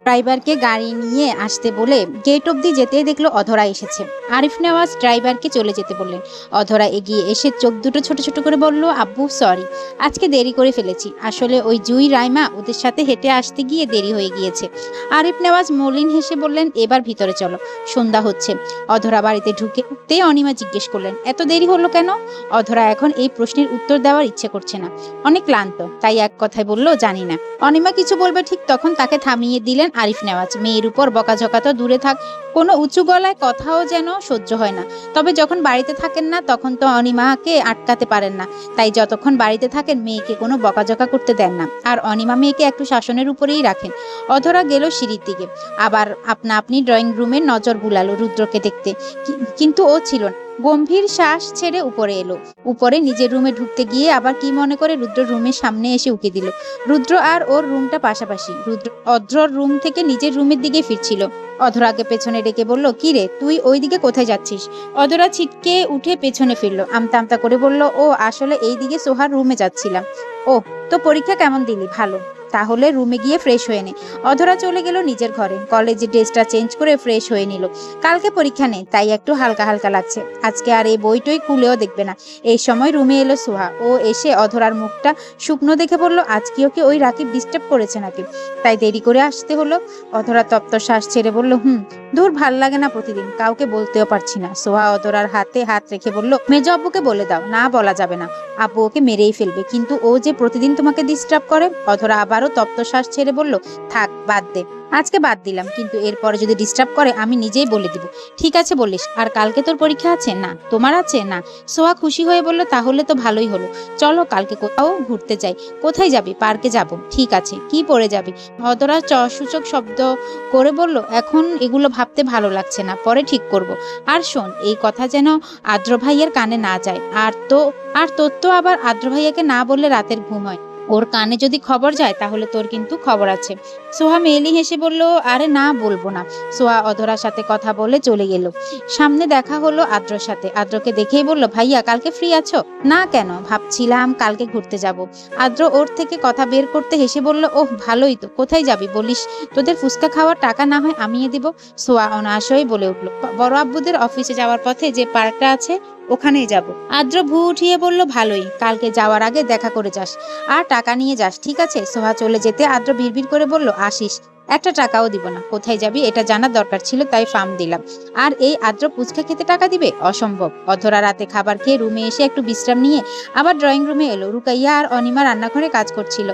ড্রাইভারকে গাড়ি নিয়ে আসতে বলে গেট অবধি যেতেই দেখলো অধরা এসেছে। আরিফ নেওয়াজ ড্রাইভারকে চলে যেতে বললেন। অধরা এগিয়ে এসে চোখ দুটো ছোট ছোট করে বলল, আব্বু সরি, আজকে দেরি করে ফেলেছি। আসলে ওই জুই রাইমা ওদের সাথে হেঁটে আসতে গিয়ে দেরি হয়ে গিয়েছে। আরিফ নেওয়াজ মলিন হেসে বললেন, এবার ভিতরে চলো, সন্ধ্যা হচ্ছে। অধরা বাড়িতে ঢুকে অনিমা জিজ্ঞেস করলেন, এত দেরি হলো কেন? অধরা এখন এই প্রশ্নের উত্তর দেওয়ার ইচ্ছে করছে না, অনেক ক্লান্ত, তাই এক কথায় বলল, জানি না। অনিমা কিছু বলবে ঠিক তখন তাকে থামিয়ে দিলেন আরিফ নেওয়াজ। মেয়ের উপর বকাঝকা তো দূরে থাক, কোনো উঁচু গলায় কথাও যেন সহ্য হয় না। তবে যখন বাড়িতে থাকেন না তখন তো অনিমাকে আটকাতে পারেন না, তাই যতক্ষণ বাড়িতে থাকেন মেয়েকে কোনো বকাঝকা করতে দেন না, আর অনিমা মেয়েকে একটু শাসনের উপরেই রাখেন। অধরা গেল সিঁড়ির দিকে, আবার আপনি ড্রয়িং রুমের নজর বুলালো রুদ্রকে দেখতে, কিন্তু ও ছিল না। গম্ভীর শ্বাস ছেড়ে উপরে এলো। উপরে নিজের রুমে ঢুকতে গিয়ে আবার কি মনে করে রুদ্র রুমের সামনে এসে উকি দিল। রুদ্র আর ওর রুমটা পাশাপাশি। রুদ্র অধরার রুম থেকে নিজের রুমের দিকে ফিরছিল। অধরাকে পেছনে ডেকে বলল, কি রে, তুই ওই দিকে কোথায় যাচ্ছিস? অধরা ছিটকে উঠে পেছনে ফিরল, আমতা আমতা করে বলল, ও আসলে এই দিকে সোহার রুমে যাচ্ছিলাম। ও, তো পরীক্ষা কেমন দিলি? ভালো, তাহলে রুমে গিয়ে ফ্রেশ হয়ে নে। অধরা চলে গেল নিজের ঘরে, কলেজের ড্রেসটা চেঞ্জ করে ফ্রেশ হয়ে নিল। কালকে পরীক্ষা নেই, তাই একটু হালকা হালকা লাগছে। আজকে আর এই বইটই খুলেও দেখবে না। এই সময় রুমে এলো সোহা। ও এসে অধরার মুখটা শুকনো দেখে বলল, আজকে ওকে ওই রাকিব ডিস্টার্ব করেছে নাকি, তাই দেরি করে আসতে হলো? অধরা তপ্ত শ্বাস ছেড়ে বলল, দূর, ভাল লাগে না প্রতিদিন, কাউকে বলতেও পারছি না। সোহা অধরার হাতে হাত রেখে বলল, মেজো আব্বুকে বলে দাও। না, বলা যাবে না, আব্বু ওকে মেরেই ফেলবে। কিন্তু ও যে প্রতিদিন তোমাকে ডিস্টার্ব করে। অধরা আবারও তপ্ত শ্বাস ছেড়ে বলল, থাক, বাদ দে, আজকে বাদ দিলাম, কিন্তু এরপরে যদি ডিস্টার্ব করে আমি নিজেই বলে দিব। ঠিক আছে বলিস। আর কালকে তোর পরীক্ষা আছে? না। তোমার আছে? না। সোহা খুশি হয়ে বলল, তাহলে তো ভালোই হলো, চলো কালকে কোথাও ঘুরতে যাই। কোথায় যাবি? পার্কে যাব। ঠিক আছে, কি পরে যাবি? অধরা সূচক শব্দ করে বলল, এখন এগুলো ভাবতে ভালো লাগছে না, পরে ঠিক করব। আর শোন, এই কথা যেন আদ্র ভাইয়ের কানে না যায়। আর তোর তো আবার আদ্র ভাইয়াকে না বললে রাতের ঘুম হয়, ওর কানে যদি খবর যায় তাহলে তোর কিন্তু খবর আছে। সোহা মেয়েলি হেসে বলল, আরে না, বলবো না। সোহা অধরার সাথে কথা বলে চলে গেল। সামনে দেখা হলো আদ্রর সাথে। আদ্রকে দেখেই বলল, ভাইয়া কালকে ফ্রি আছো? না, কেন? ভাবছিলাম কালকে ঘুরতে যাব। আদ্র ওর থেকে কথা বের করতে হেসে বলল, ওহ ভালোই তো, কোথায় যাবি বলিস? তোদের ফুচকা খাওয়ার টাকা না হয় আমিয়ে দিব। সোহা অনায়াসই বলে উঠল, বড় আব্বুদের অফিসে যাওয়ার পথে যে পার্কটা আছে ওখানেই যাব। আদ্র ভু উঠিয়ে বলল, ভালোই, কালকে যাওয়ার আগে দেখা করে যাস, আর টাকা নিয়ে যাস, ঠিক আছে? সোহা চলে যেতে আদ্র বিড়বিড় করে বলল, আসিস, একটা টাকাও দিব না। কোথায় যাবি এটা জানার দরকার ছিল, তাই ফার্ম দিলাম। আর এই আদ্র পুচকা খেতে টাকা দিবে? অসম্ভব। অধরা রাতে খাবার খেয়ে রুমে এসে একটু বিশ্রাম নিয়ে আবার ড্রয়িং রুমে এলো। রুকাইয়া আর অনিমা রান্নাঘরে কাজ করছিল।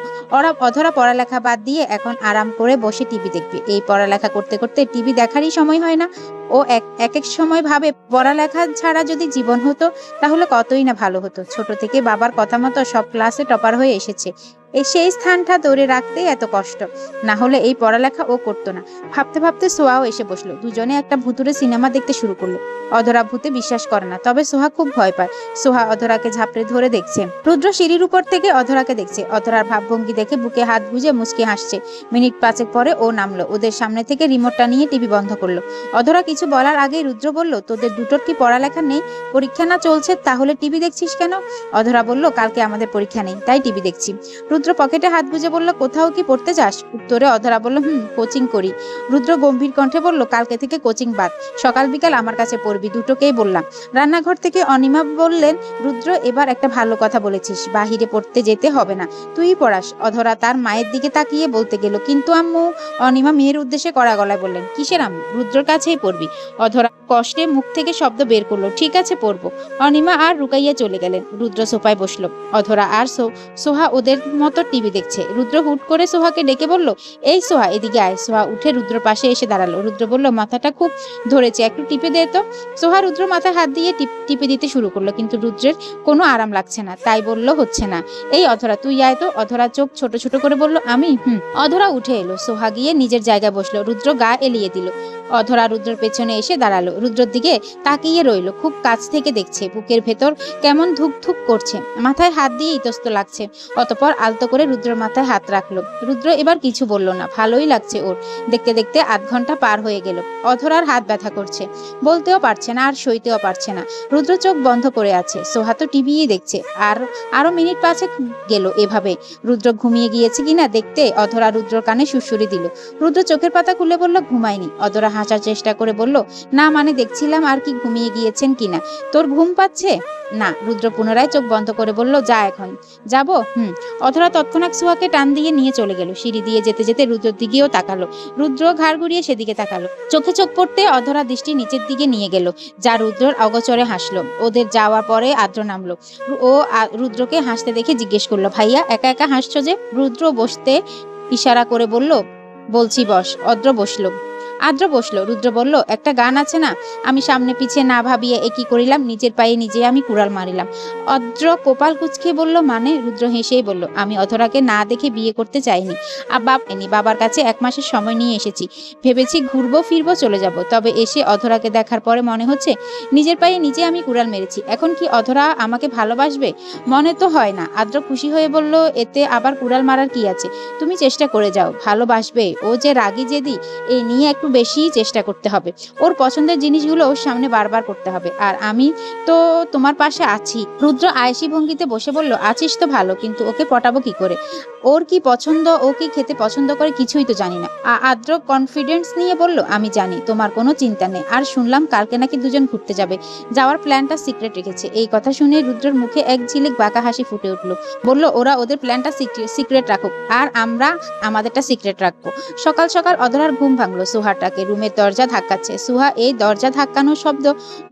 অধরা পড়ালেখা বাদ দিয়ে এখন আরাম করে বসে টিভি দেখবে। এই পড়ালেখা করতে করতে টিভি দেখারই সময় হয় না। ও এক এক সময় ভাবে, পড়ালেখা ছাড়া যদি জীবন হতো তাহলে কতই না ভালো হতো। ছোট থেকে বাবার কথা মতো সব ক্লাসে টপার হয়ে এসেছে, সেই স্থানটা ধরে রাখতেই এত কষ্ট, না হলে এই পড়ালেখা ও করতো না। ভাবতে ভাবতে সোহাও এসে বসলো। দুজনে একটা ভুতুরে সিনেমা দেখতে শুরু করলো। অধরা ভূতে বিশ্বাস করে না, তবে সোহা খুব ভয় পায়। সোহা অধরাকে ঝাপড়ে ধরে দেখছে। রুদ্র সিঁড়ির উপর থেকে অধরাকে দেখছে। অধরার ভাবভঙ্গি দেখে বুকে হাত গুজে মুচকি হাসছে। মিনিট 5 পরে ও নামলো। ওদের সামনে থেকে রিমোটটা নিয়ে টিভি বন্ধ করলো। অধরা কিছু বলার আগেই রুদ্র বলল, তোদের দুটোর কি পড়ালেখা নেই? পরীক্ষা না চলছে, তাহলে টিভি দেখছিস কেন? অধরা বলল, কালকে আমাদের পরীক্ষা নেই, তাই টিভি দেখছি। রুদ্র পকেটে হাত গুজে বলল, কোথাও কি পড়তে যাস? উত্তরে অধরা বলল, কোচিং করি। রুদ্র গম্ভীর কণ্ঠে বলল, কালকে থেকে কোচিং বাদ, সকাল বিকাল আমার কাছে পড়বি, দুটোকেই বললাম। রান্নাঘর থেকে অনিমা বললেন, রুদ্র এবার একটা ভালো কথা বলেছিস, বাহিরে পড়তে যেতে হবে না, তুই পড়াস। অধরা তার মায়ের দিকে তাকিয়ে বলতে গেল, কিন্তু আম্মু। অনিমা মেয়ের উদ্দেশ্যে কড়া গলায় বললেন, কিসের আম্মু? রুদ্রর কাছেই পড়বি। অধরা কষ্টে মুখ থেকে শব্দ বের করলো, ঠিক আছে পড়বো। অনিমা আর রুকাইয়া চলে গেলেন। রুদ্র সোফায় বসলো। অধরা আর সোহা ওদের মতো টিভি দেখছে। রুদ্র হুট করে সোহাকে ডেকে বলল, এই সোহা, এদিকে আয়। সোহা উঠে রুদ্র পাশে এসে দাঁড়ালো। রুদ্র বলল, মাথাটা খুব ধরেছে, একটু টিপে দে তো। সোহা রুদ্র মাথায় হাত দিয়ে টিপে দিতে শুরু করলো, কিন্তু রুদ্রের কোনো আরাম লাগছে না, তাই বলল, হচ্ছে না। এই অধরা, তুই আয় তো। অধরা চোখ ছোট ছোট করে বলল, আমি? অধরা উঠে এলো। সোহা গিয়ে নিজের জায়গায় বসলো। রুদ্র গা এলিয়ে দিল। অধরা রুদ্রের পেছনে এসে দাঁড়ালো। রুদ্রর দিকে তাকিয়ে রইল, খুব কাছ থেকে দেখছে। বুকের ভেতর কেমন ধুক ধুক করছে, মাথায় হাত দিয়ে ইতস্ত লাগছে। অতঃপর আলতো করে রুদ্রর মাথায় হাত রাখলো। রুদ্র এবার কিছু বলল না, ভালোই লাগছে ওর। দেখতে দেখতে আধ ঘন্টা পার হয়ে গেল। অধরার হাত ব্যথা করছে, বলতেও পারছে না আর সইতেও পারছে না। রুদ্র চোখ বন্ধ করে আছে, সোহা তো টিভিই দেখছে। আরো মিনিট 5 গেল এভাবে। রুদ্র ঘুমিয়ে গিয়েছে কিনা দেখতে অধরা রুদ্রর কানে সুড়সুড়ি দিল। রুদ্র চোখের পাতা খুলে বলল, ঘুমায়নি। অধরা হাসার চেষ্টা করে বলল, না মানে দেখছিলাম আর কি ঘুমিয়ে গিয়েছেন কিনা। তোর ঘুম পাচ্ছে না? রুদ্র পুনরায় চোখ বন্ধ করে বলল, যা এখন। যাবো? অধরা তৎক্ষণাৎ সুহাকে টান দিয়ে নিয়ে চলে গেল। সিঁড়ি দিয়ে যেতে যেতে রুদ্রর দিকেও তাকালো। রুদ্র ঘাড় ঘুরিয়ে সেদিকে তাকালো। চোখে চোখ পড়তে অধরা দৃষ্টি নিচের দিকে নিয়ে গেল, যা রুদ্রর অগোচরে হাসলো। ওদের যাওয়ার পরে আদ্র নামলো। ও রুদ্রকে হাসতে দেখে জিজ্ঞেস করলো, ভাইয়া একা একা হাসছো যে? রুদ্র বসতে ইশারা করে বলল, বলছি বস। আদ্র বসলো। রুদ্র বলল, একটা গান আছে না, আমি সামনে পিছিয়ে না ভাবিয়ে একই করিলাম, নিজের পায়ে নিজে আমি কুড়াল মারিলাম। অদ্র কপাল কুঁচকে বলল, মানে? রুদ্র হেসেই বলল, আমি অধরাকে না দেখে বিয়ে করতে চাইনি। বাবার কাছে 1 মাসের সময় নিয়ে এসেছি। ভেবেছি ঘুরবো ফিরবো চলে যাব, তবে এসে অধরাকে দেখার পরে মনে হচ্ছে নিজের পায়ে নিজে আমি কুড়াল মেরেছি। এখন কি অধরা আমাকে ভালোবাসবে? মনে তো হয় না। আদ্র খুশি হয়ে বলল, এতে আবার কুড়াল মারার কি আছে? তুমি চেষ্টা করে যাও, ভালোবাসবে। ও যে রাগী জেদি, এই নিয়ে একটু বেশি চেষ্টা করতে হবে। ওর পছন্দের জিনিসগুলো ওর সামনে বারবার করতে হবে। আর আমি তো তোমার পাশে আছি। রুদ্র আয়েশি ভঙ্গিতে বসে বলল, আছিস তো ভালো, কিন্তু ওকে পটাবো কি করে? ওর কি পছন্দ, ও কি খেতে পছন্দ করে, কিছুই তো জানি না। আদ্র কনফিডেন্স নিয়ে বলল, আমি জানি, তোমার কোনো চিন্তা নেই। আর শুনলাম কালকে নাকি দুজন ঘুরতে যাবে, যাওয়ার প্ল্যানটা সিক্রেট রেখেছে। এই কথা শুনে রুদ্রের মুখে এক ঝিলিক বাঁকা হাসি ফুটে উঠলো। বলল, ওরা ওদের প্ল্যানটা সিক্রেট রাখুক, আর আমরা আমাদেরটা সিক্রেট রাখবো। সকাল সকাল অধরার ঘুম ভাঙলো। সুহাটাকে রুমের দরজা ধাক্কাচ্ছে। সুহা এই দরজা ধাক্কানোর শব্দ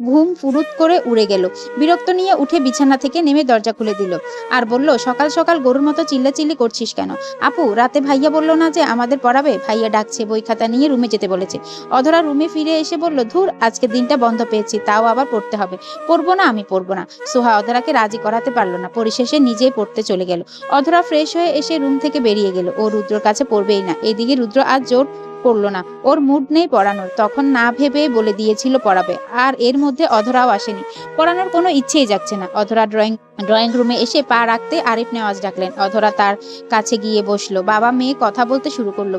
ঘুম ফুরুত করে উড়ে গেল। বিরক্ত নিয়ে উঠে বিছানা থেকে নেমে দরজা খুলে দিল আর বলল, সকাল সকাল গরুর মতো চিল্লাচিল্লি করছিস কেন? আপু, রাতে ভাইয়া বললো না যে আমাদের পড়াবে? ভাইয়া ডাকছে, বই খাতা নিয়ে রুমে যেতে বলেছে। অধরা রুমে ফিরে এসে বলল, ধুর, আজকে দিনটা বন্ধ পেয়েছি, তাও আবার পড়তে হবে। পড়বো না, আমি পড়বো না। সোহা অধরাকে রাজি করাতে পারলো না, পরিশেষে নিজেই পড়তে চলে গেল। অধরা ফ্রেশ হয়ে এসে রুম থেকে বেরিয়ে গেল। ও রুদ্রর কাছে পড়বেই না। এদিকে রুদ্র আজ জোর করলো না, ওর মুড নেই পড়ানোর। তখন না ভেবে বলে দিয়েছিল পড়াবে, আর এর মধ্যে অধরাও আসেনি। পড়ানোর কোনো ইচ্ছেই যাচ্ছে না। অধরা ড্রয়িং রুমে এসে পা রাখতে আরিফ নেওয়াজ ডাকলেন। অধরা তার কাছে গিয়ে বসলো। বাবা মেয়ে কথা বলতে শুরু করলো।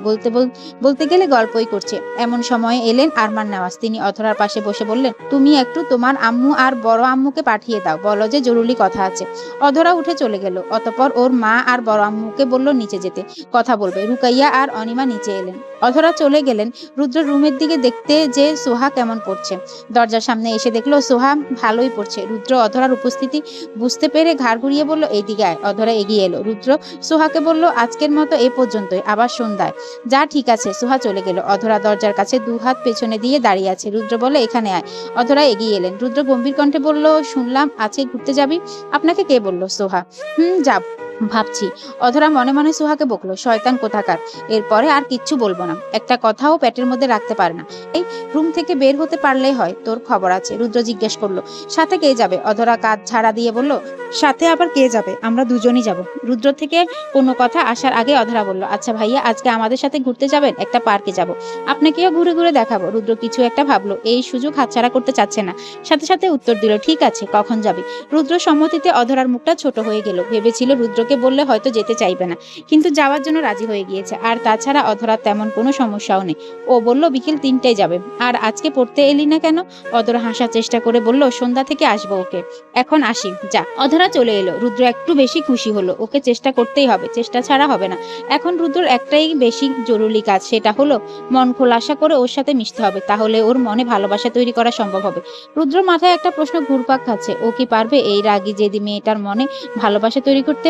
বলতে গেলে গল্পই করছে। এমন সময়ে এলেন আরমান নেওয়াজ। তিনি অধরার পাশে বসে বললেন, তুমি একটু তোমার আম্মু আর বড় আম্মুকে পাঠিয়ে দাও, বলো যে জরুরি কথা আছে। অধরা উঠে চলে গেল। অতঃপর ওর মা আর বড় আম্মুকে বলল নিচে যেতে, কথা বলবে। রুকাইয়া আর অনিমা নিচে এলেন। অধরা চলে গেলেন। রুদ্র রুমের দিকে দেখতে যে সোহা কেমন পড়ছে। দরজার সামনে এসে দেখলো সোহা ভালোই পড়ছে। রুদ্র অধরার উপস্থিতি বুঝতে পেরে ঘাড় ঘুরিয়ে বলল, এইদিকে আয়। অধরা এগিয়ে এলো। রুদ্র সোহাকে বলল, আজকের মতো এ পর্যন্তই, আবার সন্ধ্যায়। যা, ঠিক আছে। সোহা চলে গেল। অধরা দরজার কাছে 2 হাত পেছনে দিয়ে দাঁড়িয়ে আছে। রুদ্র বলল, এখানে আয়। অধরা এগিয়ে এলেন। রুদ্র গম্ভীর কণ্ঠে বলল, শুনলাম আজকে ঘুরতে যাবি। আপনাকে কে বলল? সোহা। যাব ভাবছি। অধরা মনে মনে সোহাকে বকলো, শয়তান কোথাকার। এরপরে আর কিচ্ছু বলবো না। একটা কথাও পেটের মধ্যে রাখতে পারে না। এই রুম থেকে বের হতে পারলেই হয়। তোর খবর আছে? রুদ্র জিজ্ঞেস করলো। সাথে কে যাবে? অধরা কাঁধ ছাড়া দিয়ে বলল, সাথে আবার কে যাবে? আমরা দুজনই যাব। রুদ্র থেকে কোনো কথা আসার আগে অধরা বলল, আচ্ছা ভাইয়া, আজকে আমাদের সাথে ঘুরতে যাবেন? একটা পার্কে যাব, আপনাকেও ঘুরে ঘুরে দেখাবো। রুদ্র কিছু একটা ভাবলো, এই সুযোগ হাতছাড়া করতে চাচ্ছে না। সাথে সাথে উত্তর দিল, ঠিক আছে, কখন যাবি? রুদ্র সম্মতিতে অধরার মুখটা ছোট হয়ে গেল। ভেবেছিল রুদ্রকে বললে হয়তো যেতে চাইবে না, কিন্তু যাওয়ার জন্য রাজি হয়ে গিয়েছে। আর তাছাড়া অধরার তেমন কোনো সমস্যাও নেই। ও বলল বিকেল 3টায় যাবে। আর আজকে পড়তে এলি না কেন? অধরা হাসার চেষ্টা করে বলল, সন্ধ্যা থেকে আসবো। ওকে, এখন আসি, যা। অধরা চলে এলো। রুদ্র একটু বেশি খুশি হলো। ওকে চেষ্টা করতেই হবে, চেষ্টা ছাড়া হবে না। এখন রুদ্রর একটাই বেশি জরুরি কাজ, সেটা হলো মন খোলাসা করে ওর সাথে মিশতে হবে। তাহলে ওর মনে ভালোবাসা তৈরি করা সম্ভব হবে। রুদ্র মাথায় একটা প্রশ্ন ঘুরপাক খাচ্ছে, ও কি পারবে এই রাগী জেদি মেয়েটার মনে ভালোবাসা তৈরি করতে?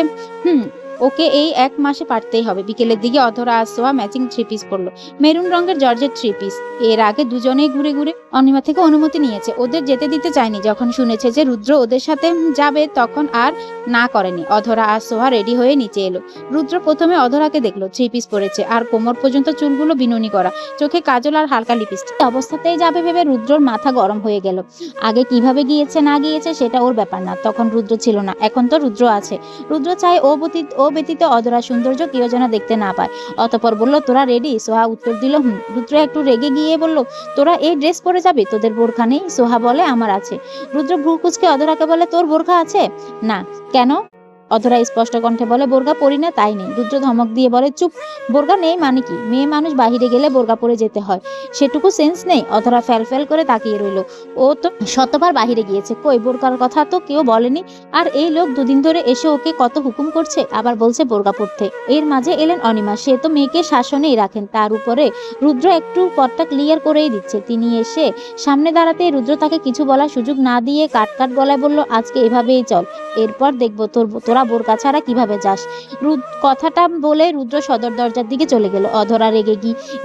ওকে এই 1 মাসে পারতেই হবে। বিকেলের দিকে অধরা আর সোহা ম্যাচিং 3 পিস পরলো, মেরুন রঙের জর্জের 3 পিস। এর আগে দুজনেই ঘুরে ঘুরে অনিমা থেকে অনুমতি নিয়েছে। ওদের যেতে দিতে চায়নি। যখন শুনেছে যে রুদ্র ওদের সাথে যাবে, তখন আর না করেনি। অধরা আর সোহা রেডি হয়ে নিচে এলো। রুদ্র প্রথমে অধরাকে দেখলো, 3 পিস পরেছে, আর কোমর পর্যন্ত চুলগুলো বিনুনি করা, চোখে কাজল আর হালকা লিপস্টিক। অবস্থাতেই যাবে ভেবে রুদ্রর মাথা গরম হয়ে গেল। আগে কিভাবে গিয়েছে না গিয়েছে সেটা ওর ব্যাপার না, তখন রুদ্র ছিল না, এখন তো রুদ্র আছে। রুদ্র চায় ও ও ব্যতীত অধরার সৌন্দর্য কেউ যেন দেখতে না পায়। অতঃপর বলল, তোরা রেডি? সোহা উত্তর দিল, হুম। রুদ্র একটু রেগে গিয়ে বলল, তোরা এই ড্রেস পরে যাবি? তোদের বোরখা নেই? সোহা বলে, আমার আছে। রুদ্র ভ্রু কুঁচকে অধরাকে বলে, তোর বোরখা আছে? না। কেন? অধরা স্পষ্ট কণ্ঠে বলে, বোরকা পরি না, তাই নেই। রুদ্র ধমক দিয়ে বলে, চুপ, বোরকা নেই মানে কি? মেয়ে মানুষ বাহিরে গেলে বোরকা পরে যেতে হয়, সেটুকু সেন্স নেই? অধরা ফ্যাল ফ্যাল করে তাকিয়ে রইল। ও তো শতবার বাহিরে গিয়েছে, কই বোরকার কথা তো কেউ বলেনি। আর এই লোক দুদিন ধরে এসে ওকে কত হুকুম করছে, আবার বলছে বোরকা পরতে। এর মাঝে এলেন অনিমা, সে তো মেয়েকে শাসনেই রাখেন, তার উপরে রুদ্র একটু পথটা ক্লিয়ার করেই দিচ্ছে। তিনি এসে সামনে দাঁড়াতে রুদ্র তাকে কিছু বলার সুযোগ না দিয়ে কাট কাট গলায় বলল, আজকে এভাবেই চল, এরপর দেখবো তোরা বোরকা ছাড়া কিভাবে যাস। কথাটা বলে রুদ্র সদর দরজার দিকে চলে গেল। অধরা রেগে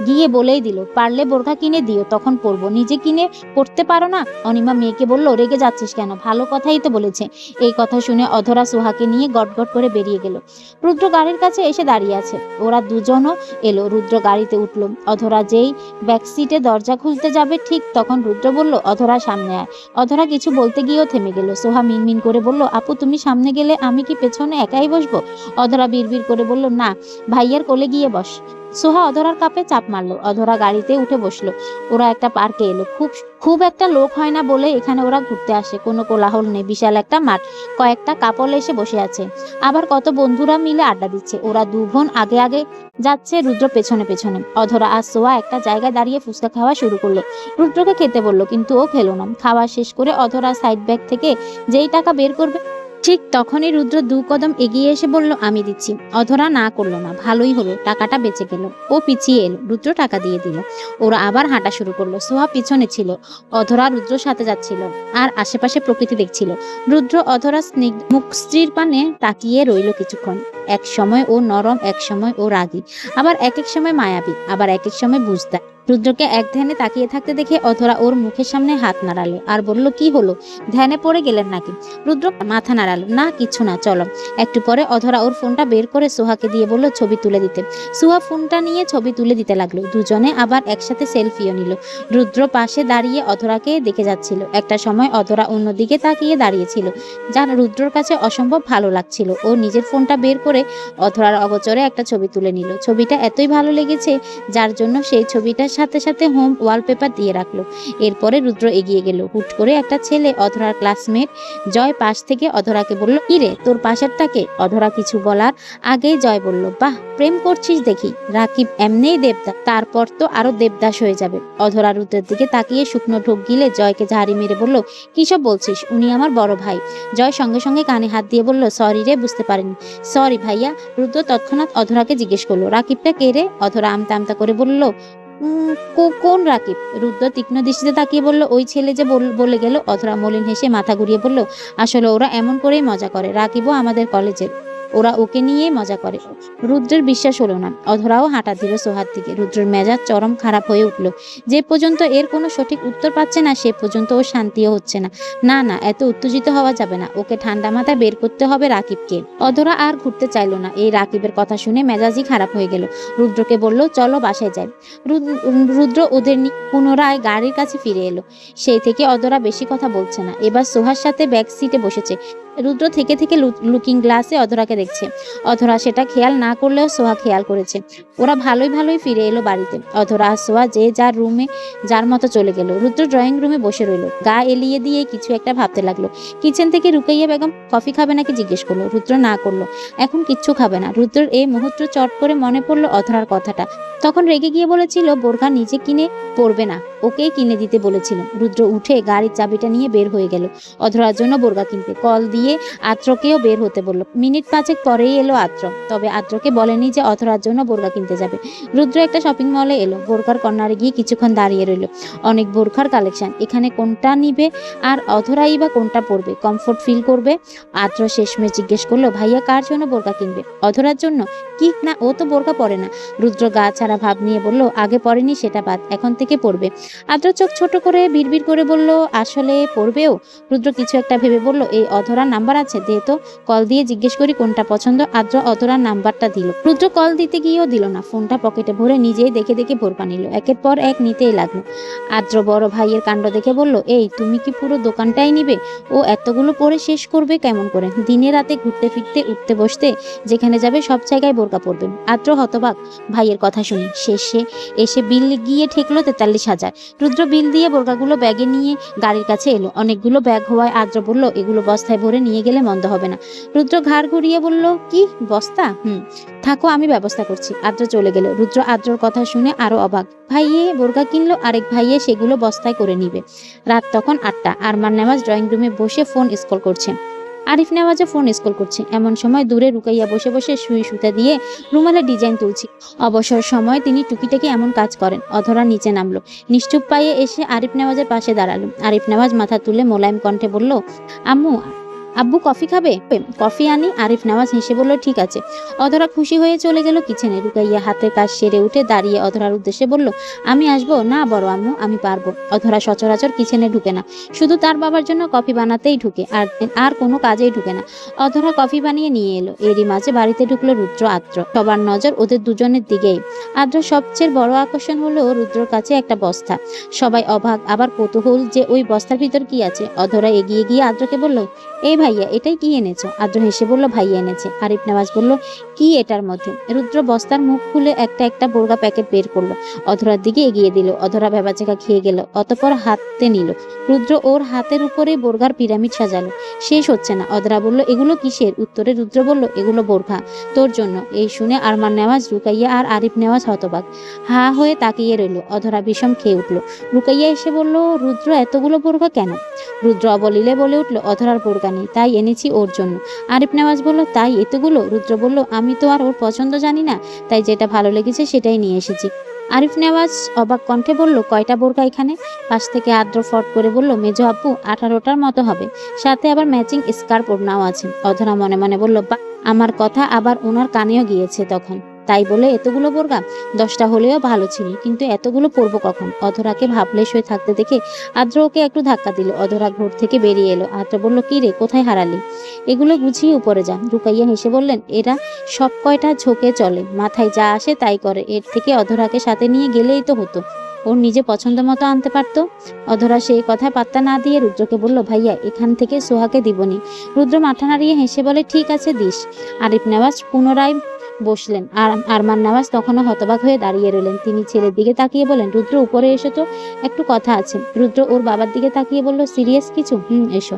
গিয়ে বলেই দিল, পারলে বোরকা কিনে দিও, তখন পরবো, নিজে কিনে পড়তে পারো না? অনিমা মেয়েকে বলল, রেগে যাচ্ছিস কেন? ভালো কথাই তো বলেছে। এই কথা শুনে অধরা সোহাকে নিয়ে গটগট করে বেরিয়ে গেল। রুদ্র গাড়ির কাছে এসে দাঁড়িয়ে আছে। ওরা দুজনও এলো। রুদ্র গাড়িতে উঠল। অধরা যেই ব্যাক সিটে দরজা খুলতে যাবে ঠিক তখন রুদ্র বলল, অধরা সামনে আয়। অধরা কিছু বলতে গিয়েও থেমে গেল। সোহা মিনমিন করে বলল, আপু তুমি সামনে গেলে আমি কি পেছনে একাই বসবো? অধরা বিড়বিড় করে বলল, না, ভাইয়ার কোলে গিয়ে বস। সোহা অধরার কাপে চাপ মারলো। অধরা গাড়িতে উঠে বসলো। ওরা একটা পার্কে এলো। খুব একটা লোক হয় না বলে এখানে ওরা ঘুরতে আসে। কোনো কোলাহল নেই, বিশাল একটা মাঠ, কয়েকটা কাপল এসে বসে আছে, আবার কত বন্ধুরা মিলে আড্ডা দিচ্ছে। ওরা দু বোন আগে আগে যাচ্ছে, রুদ্র পেছনে পেছনে। অধরা আর সোহা একটা জায়গায় দাঁড়িয়ে ফুচকা খাওয়া শুরু করলো। রুদ্রকে খেতে বললো, কিন্তু ও খেলো না। খাওয়া শেষ করে অধরা সাইড ব্যাগ থেকে যেই টাকা বের করবে ঠিক তখনই রুদ্র দু কদম এগিয়ে এসে বলল, আমি দিচ্ছি। অধরা না করলো না, ভালোই হলো, টাকাটা বেঁচে গেল। ও পিছিয়ে এলো, রুদ্র টাকা দিয়ে দিল। ওরা আবার হাঁটা শুরু করলো। সোহা পিছনে ছিল, অধরা রুদ্রর সাথে যাচ্ছিল আর আশেপাশে প্রকৃতি দেখছিল। রুদ্র অধরা স্নিগ্ধ মুখ স্ত্রীর পানে তাকিয়ে রইল কিছুক্ষণ। এক সময় ও নরম, এক সময় ও রাগী, আবার এক এক সময় মায়াবী, আবার এক এক সময় বুঝদার। রুদ্রকে এক ধ্যানে তাকিয়ে থাকতে দেখে অধরা ওর মুখের সামনে হাত নাড়ালো আর বলল, কি হলো, ধ্যানে পড়ে গেলেন নাকি? রুদ্র মাথা নাড়ালো, না কিছু না, চলো। একটু পরে অধরা ওর ফোনটা বের করে সোহাকে দিয়ে বলল, ছবি তুলে দিতে। সোহা ফোনটা নিয়ে ছবি তুলে দিতে লাগলো। দুজনে আবার একসাথে সেলফিও নিল। রুদ্র পাশে দাঁড়িয়ে অধরাকে দেখে যাচ্ছিল। একটা সময় অধরা অন্যদিকে তাকিয়ে দাঁড়িয়েছিল, যা রুদ্রর কাছে অসম্ভব ভালো লাগছিল। ও নিজের ফোনটা বের করে অধরার অগোচরে একটা ছবি তুলে নিল। ছবিটা এতই ভালো লেগেছে যার জন্য সেই ছবিটার সাথে সাথে হোম ওয়ালপেপার দিয়ে রাখলো। এরপরে রুদ্র এগিয়ে গেল। হুট করে একটা ছেলে, অধরার ক্লাসমেট জয়, পাশ থেকে অধরাকে বলল, ইরে তোর পাশেরটাকে? অধরা কিছু বলার আগেই জয় বলল, বাহ, প্রেম করছিস দেখি। রাকিব এমনিই দেবদাস, তারপর তো আরো দেবদাস হয়ে যাবে। অধরা রুদ্রের দিকে তাকিয়ে শুকনো ঢোক গিলে জয়কে ঝাড়ি মেরে বলল, কি সব বলছিস? উনি আমার বড় ভাই। জয় সঙ্গে সঙ্গে কানে হাত দিয়ে বলল, সরি রে, বুঝতে পারিনি। সরি ভাইয়া। রুদ্র তৎক্ষণাৎ অধরাকে জিজ্ঞেস করলো, রাকিবটা কে রে? অধরা আমতা আমতা করে বলল, কোন রাকিব? রুদ্র তীক্ষ্ণ দৃষ্টিতে তাকিয়ে বলল, ওই ছেলে যে বলে গেল। অধরা মলিন হেসে মাথা ঘুরিয়ে বলল, আসলে ওরা এমন করেই মজা করে, রাকিবও আমাদের কলেজের, ওরা ওকে নিয়েই মজা করে। রুদ্রের বিশ্বাস হলো না। অধরাও হাঁটা দিল সোহার দিকে। রুদ্রের মেজাজ চরম খারাপ হয়ে উঠল। যে পর্যন্ত এর কোনো সঠিক উত্তর পাচ্ছে না সে পর্যন্ত ও শান্তিও হচ্ছে না। না না, এত উত্তেজিত হওয়া যাবে না, ওকে ঠান্ডা মাথায় বের করতে হবে রাকিবকে। অধরা আর ঘুরতে চাইল না। এই রাকিবের কথা শুনে মেজাজই খারাপ হয়ে গেল। রুদ্রকে বলল, চলো বাসায় যাই। রুদ্র ওদের পুনরায় গাড়ির কাছে ফিরে এলো। সেই থেকে অধরা বেশি কথা বলছে না, এবার সোহার সাথে ব্যাক সিটে বসেছে। রুদ্র থেকে থেকে লুকিং গ্লাসে অধরাকে দেখছে। অধরা সেটা খেয়াল না করলেও সোহা খেয়াল করেছে। ওরা ভালোই ফিরে এলো বাড়িতে। অধরা আর সোহা যে যার রুমে যার মতো চলে গেল। রুদ্র ড্রয়িং রুমে বসে রইল, গা এলিয়ে দিয়ে কিছু একটা ভাবতে লাগলো। কিচেন থেকে রুকাইয়া বেগম কফি খাবে নাকি জিজ্ঞেস করলো। রুদ্র না করলো, এখন কিচ্ছু খাবে না। রুদ্রের এই মুহূর্তে চট করে মনে পড়লো অধরার কথাটা। তখন রেগে গিয়ে বলেছিল বোরখা নিজে কিনে পরবে না, ওকেই কিনে দিতে বলেছিল। রুদ্র উঠে গাড়ির চাবিটা নিয়ে বের হয়ে গেল অধরার জন্য বোরখা কিনতে। কল দিয়ে আত্রকেও বের হতে বলল। মিনিট 5 পরেই এলো আত্র, তবে আত্রকে বলেনি যে অধরার জন্য বোরখা কিনতে যাবে। রুদ্র একটা শপিং মলে এলো। বোরখার কর্নারে গিয়ে কিছুক্ষণ দাঁড়িয়ে রইল। অনেক বোরখার কালেকশন, এখানে কোনটা নিবে আর অধরাই বা কোনটা পরবে, কমফোর্ট ফিল করবে। আত্র শেষমেশ জিজ্ঞেস করলো, ভাইয়া কার জন্য বোরখা কিনবে? অধরার জন্য। কি না, ও তো বোরখা পরে না। রুদ্র গা ছাড়া ভাব নিয়ে বলল, আগে পরেনি সেটা বাদ, এখন থেকে পরবে। আদ্র চোখ ছোট করে বিড়বিড় করে বলল, আসলে পরবেও? রুদ্র কিছু একটা ভেবে বলল, এই অধরার নাম্বার আছে, দে তো, কল দিয়ে জিজ্ঞেস করি কোনটা যেটা পছন্দ। আদ্র অধরার নাম্বারটা দিল। রুদ্র কল দিতে গিয়েও দিল না, ফোনটা পকেটে ভরে নিজেই দেখে দেখে ভোরপা নিল। একের পর এক নিতেই লাগলো। আদ্র বড় ভাইয়ের কাণ্ড দেখে বলল, এই তুমি কি পুরো দোকানটাই নিবে? ও এতগুলো পরে শেষ করবে কেমন করে? দিনে রাতে ঘুরতে ফিরতে উঠতে বসতে যেখানে যাবে সব জায়গায় বোরকা পরবে। আদ্র হতবাক ভাইয়ের কথা শুনে। শেষে এসে বিল গিয়ে ঠেকলো 43,000। রুদ্র বিল দিয়ে বোরকাগুলো ব্যাগে নিয়ে গাড়ির কাছে এলো। অনেকগুলো ব্যাগ হওয়ায় আদ্র বলল, এগুলো বস্তায় ভরে নিয়ে গেলে মন্দ হবে না। রুদ্র ঘাড় ঘুরিয়ে বলল, কি বস্তা? থাকো, আমি ব্যবস্থা করছি। আদ্র চলে গেল। রুদ্র আদ্রর কথা শুনে আরো অবাক। ভাইয়ে বোরকা কিনলো, আরেক ভাইয়ে সেগুলো বস্তায় করে নিবে। রাত তখন 8টা। আরমান নেওয়াজ ড্রয়িং রুমে বসে ফোন স্ক্রল করছে। আরিফ নেওয়াজও ফোন স্ক্রল করছে। এমন সময় দূরে রুকাইয়া বসে বসে সুই সুতা দিয়ে রুমালে ডিজাইন তুলছি। অবসর সময় তিনি টুকিটাকি এমন কাজ করেন। অধরা নিচে নামলো। নিশ্চুপ পায়ে এসে আরিফ নেওয়াজের পাশে দাঁড়ালো। আরিফ নেওয়াজ মাথা তুলে মোলায়েম কণ্ঠে বলল, আম্মু, আব্বু কফি খাবে? কফি আনি? আরিফ নেওয়াজ হেসে বলল, ঠিক আছে। অধরা খুশি হয়ে চলে গেল কিচেনে। রুকাইয়া হাতের কাজ সেরে উঠে দাঁড়িয়ে অধরার উদ্দেশ্যে বলল, আমি আসবো? না বড় আম্মু, আমি পারবো। অধরা সচরাচর কিচেনে ঢুকে না, শুধু তার বাবার জন্য কফি বানাতেই ঢুকে, আর কোনো কাজেই ঢুকে না। অধরা কফি বানিয়ে নিয়ে এলো। এরই মাঝে বাড়িতে ঢুকলো রুদ্র আদ্র। সবার নজর ওদের দুজনের দিকেই। আদ্র সবচেয়ে বড় আকর্ষণ হলো রুদ্রর কাছে একটা বস্তা। সবাই অবাক, আবার কৌতূহল যে ওই বস্তার ভিতর কি আছে। অধরা এগিয়ে গিয়ে আদ্রকে বলল, এই ভাইয়া, এটাই কি এনেছো? আদ্র হেসে বলল, ভাইয়া এনেছে। আরিফ নেওয়াজ বলল, কি এটার মধ্যে? রুদ্র বস্তার মুখ খুলে একটা একটা বোরকা প্যাকেট বের করলো। অধরার দিকে এগিয়ে দিল। অধরা ভেবাচেকা খেয়ে গেল, অতঃপর হাতে নিল। রুদ্র ওর হাতের উপরে বোরকার পিরামিড সাজালো। শেষ হচ্ছে না। অধরা বলল, এগুলো কিসের? উত্তরে রুদ্র বলল, এগুলো বোরকা, তোর জন্য। এই শুনে আরমান নেওয়াজ, রুকাইয়া আর আরিফ নেওয়াজ হতবাক হা হয়ে তাকিয়ে রইল। অধরা বিষম খেয়ে উঠল। রুকাইয়া এসে বলল, রুদ্র এতগুলো বোরকা কেন? রুদ্র অবলীলে বলে উঠল, অধরার বোরকা নেই, তাই এনেছি ওর জন্য। আরিফ নেওয়াজ বলল, তাই এতগুলো? রুদ্র বলল, আমি তো আর ওর পছন্দ জানি না, তাই যেটা ভালো লেগেছে সেটাই নিয়ে এসেছি। আরিফ নেওয়াজ অবাক কণ্ঠে বলল, কয়টা বোরকা এখানে? পাশ থেকে আদ্র ফট করে বলল, মেজো আব্বু, 18টার মতো হবে, সাথে আবার ম্যাচিং স্কার্ফ ওড়নাও আছে। অধরা মনে মনে বলল, বা, আমার কথা আবার ওনার কানেও গিয়েছে তখন। তাই বলে এতগুলো বোরকা? 10টা হলেও ভালো ছিল, কিন্তু এতগুলো পরবো কখন? অধরাকে ভাবলেশ হয়ে থাকতে দেখে আদ্র ওকে একটু ধাক্কা দিল। অধরা ঘর থেকে বেরিয়ে এলো। আদ্র বলল, কি রে, কোথায় হারালি? এগুলো গুছিয়ে উপরে যা। রুকাইয়া হেসে বললেন, এরা সব কয়টা ঝোঁকে চলে, মাথায় যা আসে তাই করে। এর থেকে অধরাকে সাথে নিয়ে গেলেই তো হতো, ওর নিজে পছন্দ মতো আনতে পারতো। অধরা সেই কথা পাত্তা না দিয়ে রুদ্রকে বলল, ভাইয়া, এখান থেকে সোহাকে দিবনি। রুদ্র মাথা নাড়িয়ে হেসে বলে, ঠিক আছে, দিস। আরিফ নেওয়াজ পুনরায় বসলেন। আর আরমান নেওয়াজ তখনও হতবাক হয়ে দাঁড়িয়ে রইলেন। তিনি ছেলের দিকে তাকিয়ে বলেন, রুদ্র, উপরে এসো তো, একটু কথা আছে। রুদ্র ওর বাবার দিকে তাকিয়ে বলল, সিরিয়াস কিছু? এসো।